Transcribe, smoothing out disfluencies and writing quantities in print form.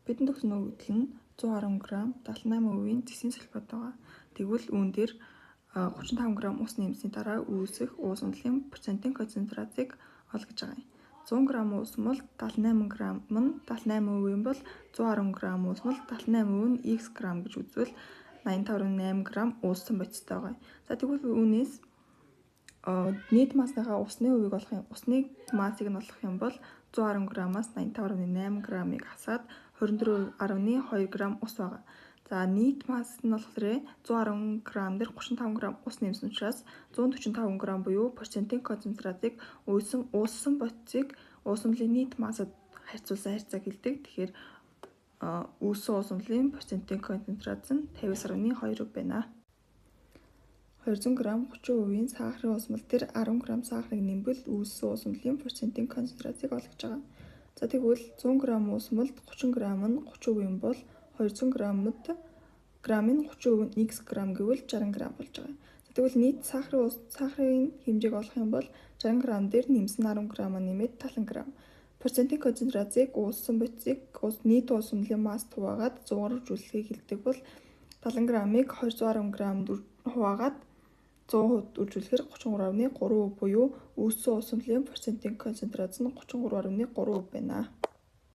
Бидний төгсөн өгөгдөл нь 110 г 78% зэсийн сульфат байгаа. Тэгвэл үүн дээр 35 г ус нэмсний дараа үүсэх уус онолын процентын концентрацийг олгож байгаа юм. 100 г ус мал 78 г нь 78% бол 110 г ус мал 78% нь x г гэж үзвэл 85.8 г ууссан бодистой байгаа. За тэгвэл үүнээс нийт массныхаа усны хувийг усны массыг нь олох юм бол 110 г-аас 85.8 г-ыг хасаад 24.2 г ус байгаа. За нийт масс нь болохоор 110 г дээр 35 г ус нэмсэн учраас 145 г буюу процентын концентрацийг ууссан бодисыг уусамлын нийт массад харьцуулсан харьцааг хэлдэг. Тэгэхээр үүссэн уусамлын процентын концентрац нь 50.2 байна. 200 г 30% сахарын уусмал дээр 10 г сахарыг нэмбэл үүссэн уусмлын процентын концентрацийг олгож байгаа. За тэгвэл 100 г уусмалд 30 г нь 30% бол 200 г-д грамын 30% нь x г гэвэл 60 г болж байгаа. За тэгвэл нийт сахарын хэмжээг олох юм бол 60 г дээр нэмсэн 10 г нэмээд 70 г. Процентын концентрацийг ууссан бодисыг нийт уусмлын масст хуваагаад 100-аар үржүүлэхийг хэлдэг бол 70 г-ыг 210 г-д хуваагаад 100% үржүүлэхээр 33.3% буюу үүссэн уусмлын процентын концентрац нь 33.3% байна.